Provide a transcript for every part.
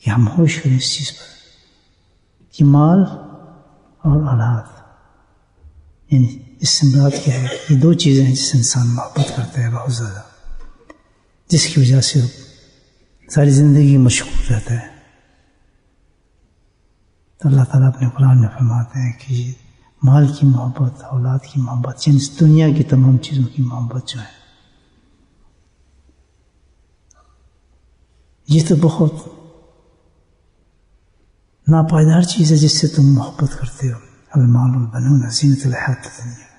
کہ ہم ہوش کریں اس چیز پر کہ مال اور اولاد، یعنی اس سے مراد کیا ہے؟ یہ دو چیزیں ہیں جس سے انسان محبت کرتا ہے بہت زیادہ، جس کی وجہ سے ساری زندگی مشغول رہتا ہے۔ تو اللہ تعالیٰ اپنے قرآن میں فرماتے ہیں کہ یہ مال کی محبت، اولاد کی محبت، یعنی اس دنیا کی تمام چیزوں کی محبت جو ہے، یہ تو بہت ناپائیدار چیز ہے جس سے تم محبت کرتے ہو۔ المال والبنون زینۃ الحیات الدنیا،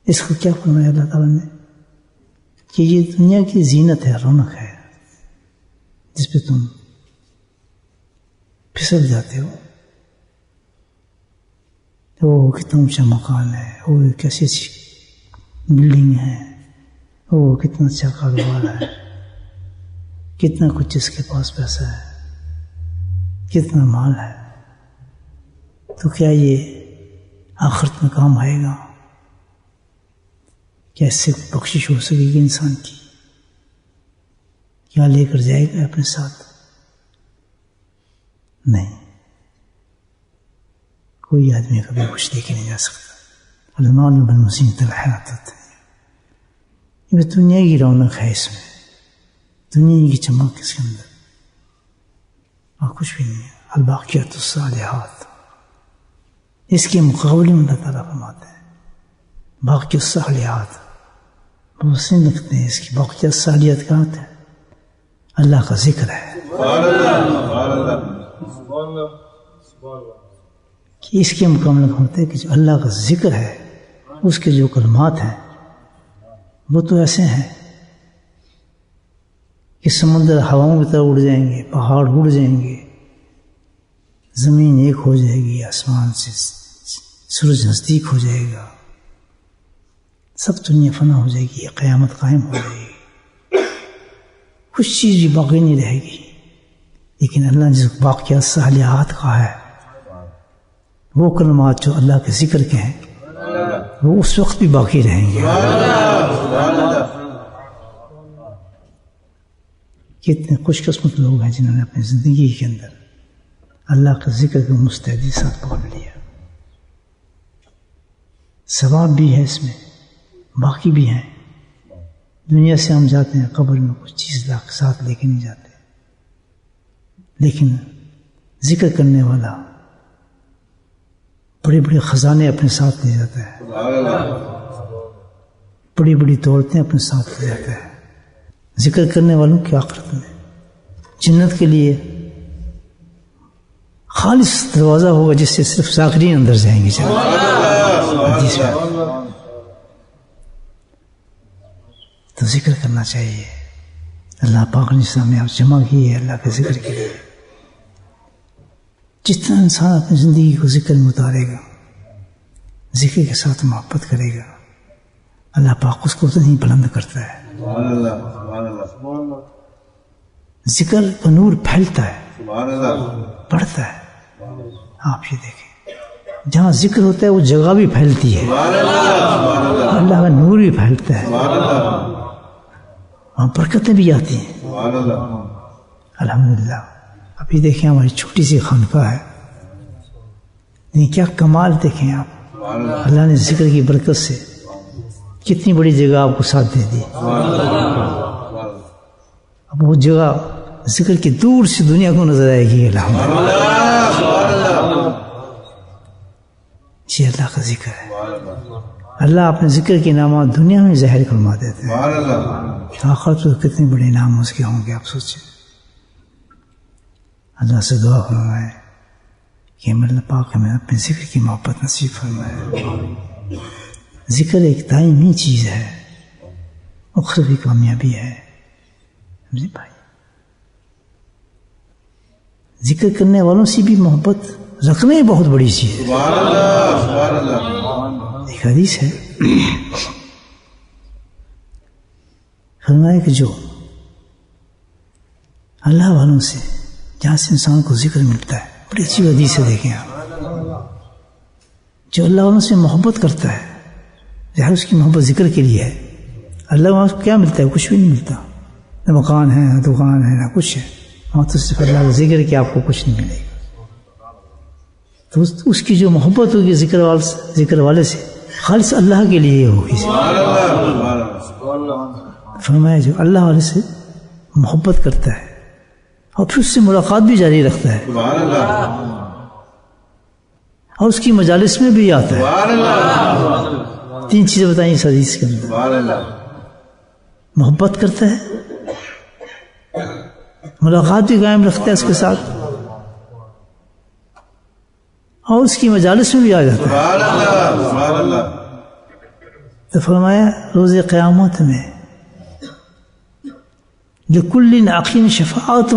اس کو کیا فرمایا اللہ تعالیٰ نے کہ یہ دنیا کی زینت ہے، رونق ہے، جس پہ تم پھسل جاتے ہو۔ وہ کتنا اونچا مکان ہے، وہ کیسی اچھی بلڈنگ ہے، وہ کتنا اچھا کاروبار ہے، کتنا کچھ اس کے پاس پیسہ ہے، کتنا مال ہے، تو کیا یہ آخرت میں کام آئے گا؟ کیا اس سے بخشش ہو سکے گی انسان کی؟ کیا لے کر جائے گا اپنے ساتھ؟ نہیں، کوئی آدمی کبھی کچھ لے کے نہیں جا سکتا۔ المال والبنون زینۃ الحیات الدنیا، یہ دنیا کی رونق ہے، اس میں دنیا کی چمک اس کے اندر، اور کچھ بھی نہیں ہے۔ الباقیات الصالحات، اس کے مقابلے میں اللہ تعالیٰ فرماتے ہیں باقی الصالحات، بہت سے لکھتے ہیں اس کی باقیات الصالحات کہاں ہے؟ اللہ کا ذکر ہے کہ اس کے مکمل ہوتے ہیں کہ جو اللہ کا ذکر ہے، اس کے جو کلمات ہیں وہ تو ایسے ہیں کہ سمندر ہواؤں کی طرح اڑ جائیں گے، پہاڑ اڑ جائیں گے، زمین ایک ہو جائے گی، آسمان سے سورج نزدیک ہو جائے گا، سب دنیا فنا ہو جائے گی، قیامت قائم ہو جائے گی، کچھ چیز بھی باقی نہیں رہے گی۔ لیکن اللہ نے جس باقیات صالحات کہا ہے، وہ کلمات جو اللہ کے ذکر کے ہیں وہ اس وقت بھی باقی رہیں گے۔ کتنے خوش قسمت لوگ ہیں جنہوں نے اپنی زندگی کے اندر اللہ کے ذکر کو مستعدی ساتھ پکڑ لیا۔ ثواب بھی ہے اس میں، باقی بھی ہیں۔ دنیا سے ہم جاتے ہیں قبر میں کچھ چیز ساتھ لے کے نہیں جاتے، لیکن ذکر کرنے والا بڑے بڑے خزانے اپنے ساتھ لے جاتا ہے، بڑی بڑی دولتیں اپنے ساتھ لے جاتا ہے۔ ذکر کرنے والوں کی آخرت میں جنت کے لیے خالص دروازہ ہوگا جس سے صرف ذاکرین اندر جائیں گے۔ تو ذکر کرنا چاہیے۔ اللہ پاک نے اسلام میں آپ جمع کی ہے اللہ کے ذکر کے لیے۔ جتنا انسان اپنی زندگی کو ذکر میں اتارے گا، ذکر کے ساتھ محبت کرے گا، اللہ پاک اس کو اتنا ہی بلند کرتا ہے۔ ذکر کا نور پھیلتا ہے، بڑھتا ہے۔ آپ یہ دیکھیں، جہاں ذکر ہوتا ہے وہ جگہ بھی پھیلتی ہے، اللہ کا نور بھی پھیلتا ہے، وہاں برکتیں بھی آتی ہیں۔ الحمدللہ۔ ابھی دیکھیں ہماری چھوٹی سی خانقاہ ہے، لیکن کیا کمال دیکھیں آپ، اللہ نے ذکر کی برکت سے کتنی بڑی جگہ آپ کو ساتھ دے دی۔ اب وہ جگہ ذکر کی دور سے دنیا کو نظر آئے گی۔ الحمدللہ، یہ اللہ کا ذکر ہے۔ اللہ اپنے ذکر کے انعامات دنیا میں ظاہر فرما دیتے ہیں، آخرت تو کتنے بڑے انعام اس کے ہوں گے، آپ سوچیں۔ اللہ سے دعا فرمائے کہ اللہ پاک ہمیں اپنے ذکر کی محبت نصیب فرمائے۔ ذکر ایک دائمی چیز ہے، اخروی کامیابی ہے۔ سمجھے بھائی، ذکر کرنے والوں سے بھی محبت رکھنا ہی بہت بڑی چیز ہے۔ ایک حدیث ہے، فرمایا کہ جو اللہ والوں سے، جہاں سے انسان کو ذکر ملتا ہے، بڑی اچھی حدیث ہے، دیکھیں آپ، جو اللہ والوں سے محبت کرتا ہے، ظاہر اس کی محبت ذکر کے لیے ہے۔ اللہ والوں کو کیا ملتا ہے؟ کچھ بھی نہیں ملتا، نہ مکان ہے، نہ دکان ہے، نہ کچھ ہے، ہاں تو صرف اللہ کا ذکر کہ آپ کو کچھ نہیں ملے گا. تو اس کی جو محبت ہوگی ذکر والے سے خالص اللہ کے لیے ہوگی. فرمایا جو اللہ والے سے محبت کرتا ہے اور پھر اس سے ملاقات بھی جاری رکھتا ہے اور اس کی مجالس میں بھی آتا ہے. 3 چیزیں بتائیں اس حدیث کے اندر. محبت کرتا ہے, ملاقات بھی قائم رکھتا ہے اس کے ساتھ, اور اس کی مجالس میں بھی آ جاتا ہے. تو فرمایا روز قیامت میں لکل عقل شفاعت.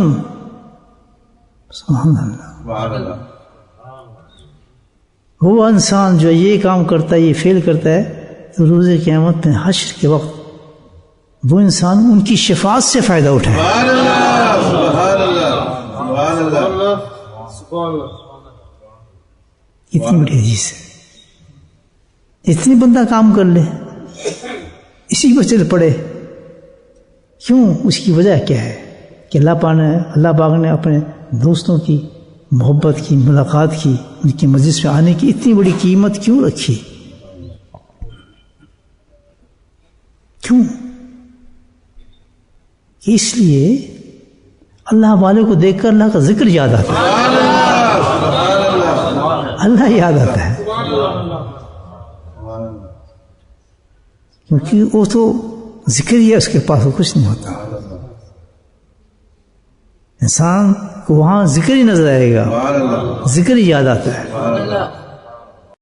سبحان اللہ. وہ انسان جو یہ کام کرتا ہے, یہ فعل کرتا ہے, تو روز قیامت میں حشر کے وقت وہ انسان ان کی شفاعت سے فائدہ اٹھائے. اتنی بڑی حدیث ہے. اتنی بندہ کام کر لے, اسی پر چل پڑے. کیوں؟ اس کی وجہ کیا ہے کہ اللہ پاک نے اپنے دوستوں کی محبت کی, ملاقات کی, ان کی مجلس میں آنے کی اتنی بڑی قیمت کیوں رکھی؟ کیوں؟ کہ اس لیے اللہ والے کو دیکھ کر اللہ کا ذکر یاد آتا ہے, اللہ یاد آتا ہے. کیونکہ وہ تو ذکر ہی ہے, اس کے پاس کچھ نہیں ہوتا. انسان کو وہاں ذکر ہی نظر آئے گا, ذکر ہی یاد آتا ہے.